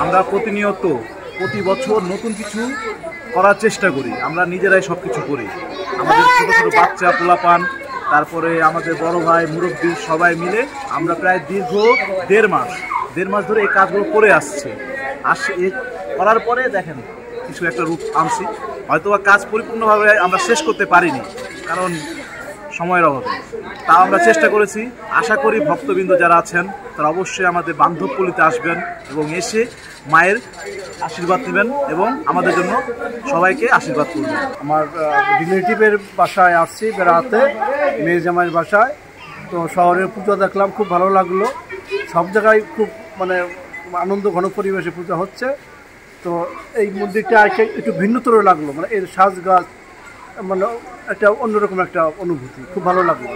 আমরা প্রতিনিয়ত প্রতি বছর নতুন কিছু করার চেষ্টা করি। আমরা নিজেরাই সব কিছু করি। আমাদের ছোটো ছোটো বাচ্চা পোলাপান, তারপরে আমাদের বড় ভাই মুরব্বী সবাই মিলে আমরা প্রায় দীর্ঘ দেড় মাস ধরে এই কাজগুলো করে আসছি। করার পরে দেখেন কিছু একটা রূপ আনছি। হয়তোবা কাজ পরিপূর্ণভাবে আমরা শেষ করতে পারিনি, কারণ সময়ের অভাবে। তাও আমরা চেষ্টা করেছি। আশা করি ভক্তবৃন্দ যারা আছেন তারা অবশ্যই আমাদের বান্ধবপল্লীতে আসবেন এবং এসে মায়ের আশীর্বাদ নেবেন এবং আমাদের জন্য সবাইকে আশীর্বাদ করবেন। আমার রিলেটিভের বাসায় আসছি বেড়াতে, মেয়ে জামাইয়ের বাসায়। তো শহরের পুজো দেখলাম, খুব ভালো লাগলো। সব জায়গায় খুব আনন্দ ঘন পরিবেশে পূজা হচ্ছে। তো এই মন্দিরটা একটু ভিন্নতর লাগলো, এর সাজগাছ একটা অন্যরকম একটা অনুভূতি, খুব ভালো লাগলো।